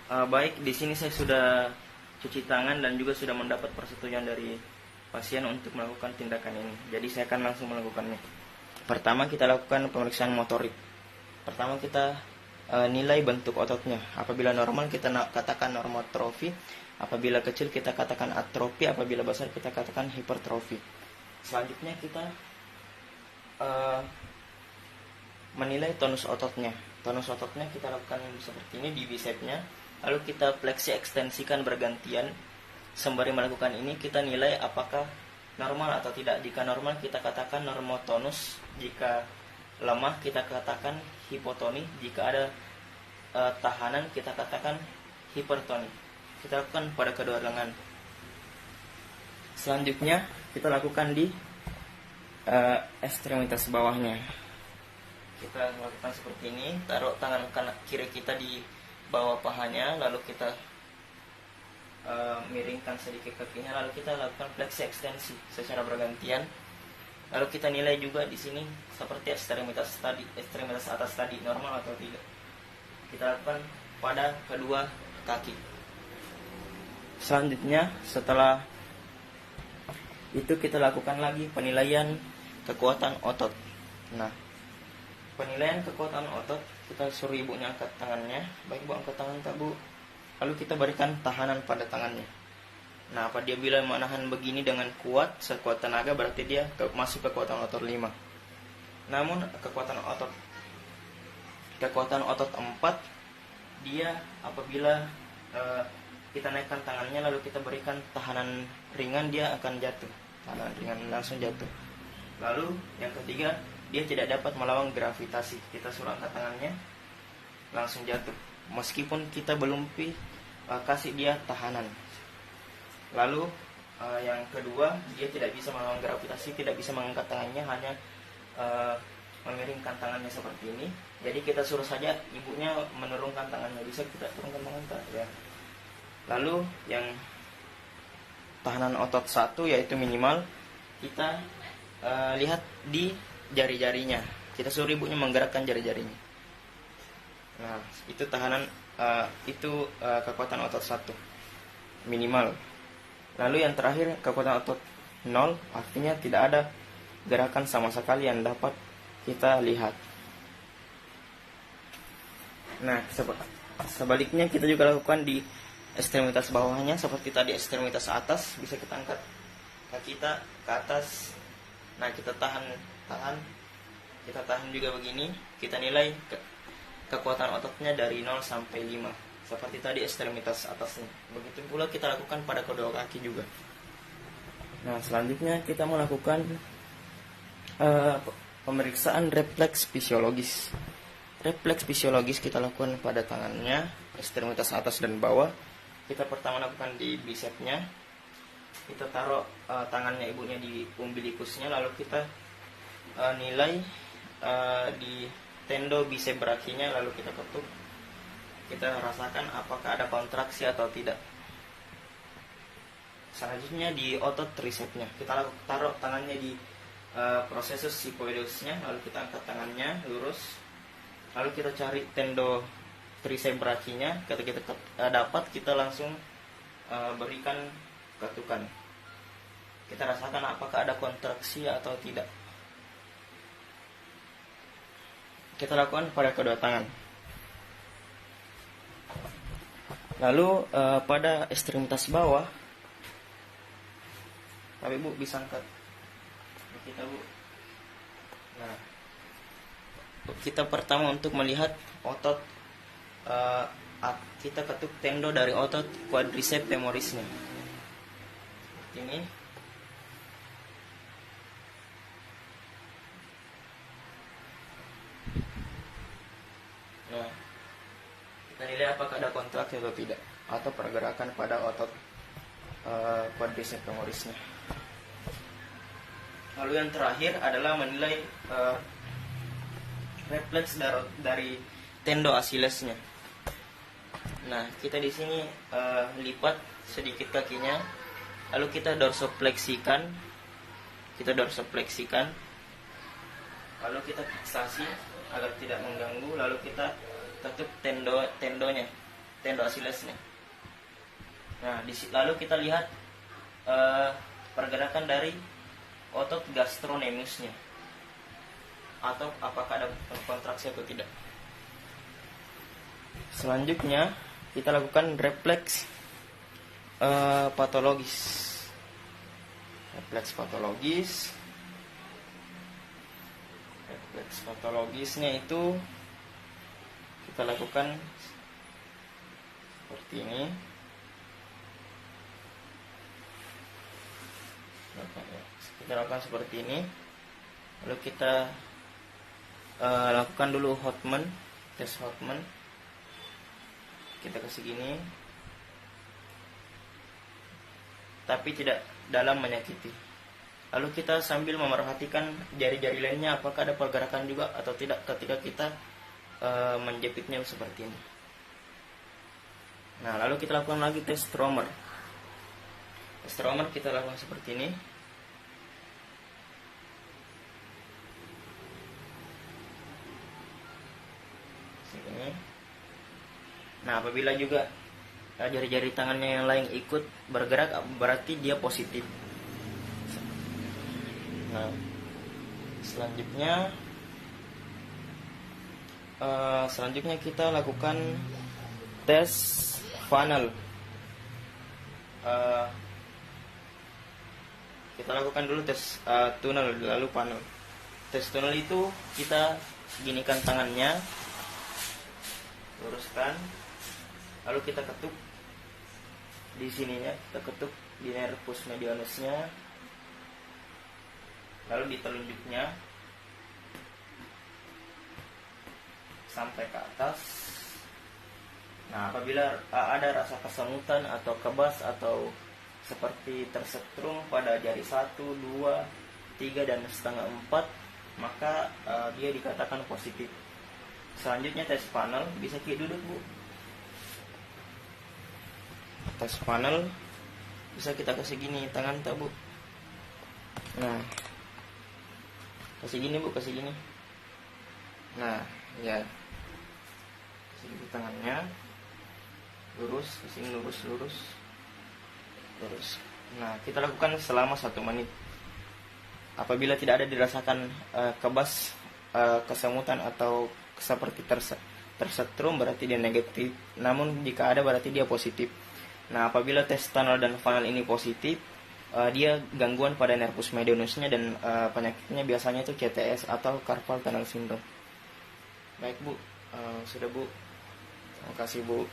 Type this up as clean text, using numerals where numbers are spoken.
Baik, di sini saya sudah cuci tangan dan juga sudah mendapat persetujuan dari pasien untuk melakukan tindakan ini. Jadi saya akan langsung melakukannya. Pertama kita lakukan pemeriksaan motorik. Pertama kita nilai bentuk ototnya. Apabila normal kita katakan normotrofi, apabila kecil kita katakan atrofi, apabila besar kita katakan hipertrofi. Selanjutnya kita menilai tonus ototnya. Tonus ototnya kita lakukan seperti ini di bisepnya. Lalu kita fleksi ekstensikan bergantian. Sembari melakukan ini kita nilai apakah normal atau tidak. Jika normal kita katakan normotonus, jika lemah kita katakan hipotoni, jika ada tahanan kita katakan hipertoni. Kita lakukan pada kedua lengan. Selanjutnya kita lakukan di ekstremitas bawahnya. Kita lakukan seperti ini, taruh tangan kiri kita di bawah pahanya, lalu kita miringkan sedikit kakinya, lalu kita lakukan fleksi ekstensi secara bergantian. Lalu kita nilai juga di sini seperti ekstremitas atas tadi normal atau tidak. Kita lakukan pada kedua kaki. Selanjutnya setelah itu kita lakukan lagi penilaian kekuatan otot. Nah, penilaian kekuatan otot kita suruh ibunya angkat tangannya. Baik bu, angkat tangan tak bu. Lalu kita berikan tahanan pada tangannya. Nah, apabila menahan begini dengan kuat, sekuat tenaga, berarti dia masuk kekuatan otot 5. Namun kekuatan otot 4, dia apabila kita naikkan tangannya lalu kita berikan tahanan ringan, dia akan jatuh. Tahanan ringan langsung jatuh. Lalu yang ketiga, dia tidak dapat melawan gravitasi. Kita suruh angkat tangannya, langsung jatuh. Meskipun kita belum kasih dia tahanan. Lalu yang kedua, dia tidak bisa melawan gravitasi, tidak bisa mengangkat tangannya, hanya memiringkan tangannya seperti ini. Jadi kita suruh saja ibunya menurunkan tangannya. Bisa kita turunkan tangan tak? Ya. Lalu yang tahanan otot 1 yaitu minimal, kita lihat di jari-jarinya. Kita suruh ibunya menggerakkan jari-jarinya. Nah, itu tahanan kekuatan otot 1 minimal. Lalu yang terakhir kekuatan otot 0, artinya tidak ada gerakan sama sekali yang dapat kita lihat. Nah, sebaliknya kita juga lakukan di ekstremitas bawahnya. Seperti tadi ekstremitas atas, bisa kita angkat kaki kita ke atas. Nah, kita tahan, kita tahan juga begini. Kita nilai kekuatan ototnya dari 0 sampai 5. Seperti tadi ekstremitas atasnya. Begitu pula kita lakukan pada kedua kaki juga. Nah, selanjutnya kita melakukan pemeriksaan refleks fisiologis. Refleks fisiologis kita lakukan pada tangannya, ekstremitas atas dan bawah. Kita pertama lakukan di bisepnya. Kita taruh tangannya ibunya di umbilikusnya, lalu kita nilai di tendo bisep brachinya, lalu kita ketuk. Kita rasakan apakah ada kontraksi atau tidak. Selanjutnya di otot tricepsnya, kita taruh tangannya di processus sigmoidusnya, lalu kita angkat tangannya lurus. Lalu kita cari tendo tricep brachinya. Ketika kita dapat, kita langsung berikan ketukan. Kita rasakan apakah ada kontraksi atau tidak. Kita lakukan pada kedua tangan. Lalu pada ekstremitas bawah, tapi bu bisa angkat kita bu. Nah, kita pertama untuk melihat otot, kita ketuk tendo dari otot quadriceps femorisnya. Ini. Nah, kita nilai apakah ada kontraksi atau tidak, atau pergerakan pada otot quadriceps femorisnya. Lalu yang terakhir adalah menilai refleks dari tendo Achillesnya. Nah, kita di sini lipat sedikit kakinya, lalu kita dorsofleksikan, lalu kita fiksasi agar tidak mengganggu, lalu kita tutup tendonya. tendoasilesnya. Nah, lalu kita lihat pergerakan dari otot gastrocnemiusnya, atau apakah ada kontraksi atau tidak. Selanjutnya kita lakukan refleks patologis. Refleks patologisnya itu kita lakukan seperti ini. Kita lakukan seperti ini. Lalu kita lakukan dulu Hoffman, tes Hoffman. Kita kasih gini, tapi tidak dalam menyakiti. Lalu kita sambil memerhatikan jari-jari lainnya apakah ada pergerakan juga atau tidak ketika kita menjepitnya seperti ini. Nah, lalu kita lakukan lagi tes Stromer. Tes Stromer kita lakukan seperti ini. Nah, apabila juga jari-jari tangannya yang lain ikut bergerak, berarti dia positif. Nah, selanjutnya kita lakukan tes funnel. Kita lakukan dulu tes tunnel, lalu funnel. Tes tunnel itu kita ginikan tangannya, luruskan, lalu kita ketuk di sininya, kita ketuk di nervus medianusnya, lalu di telunjuknya sampai ke atas. Nah, apabila ada rasa kesemutan atau kebas atau seperti tersetrum pada jari 1, 2, 3 dan setengah 4, maka dia dikatakan positif. Selanjutnya tes funnel, bisa duduk Bu. Tes funnel bisa kita kasih gini tangan tak Bu. Nah, kasih gini Bu, kasih gini. Nah, ya, kasih gini tangannya, lurus, kesini lurus. Nah, kita lakukan selama 1 menit. Apabila tidak ada dirasakan kebas, kesemutan atau seperti tersetrum, berarti dia negatif. Namun jika ada berarti dia positif. Nah, apabila tes tunnel dan funnel ini positif, dia gangguan pada nervus medianusnya dan penyakitnya biasanya itu CTS atau carpal tunnel syndrome. Baik Bu, sudah Bu. Terima kasih Bu.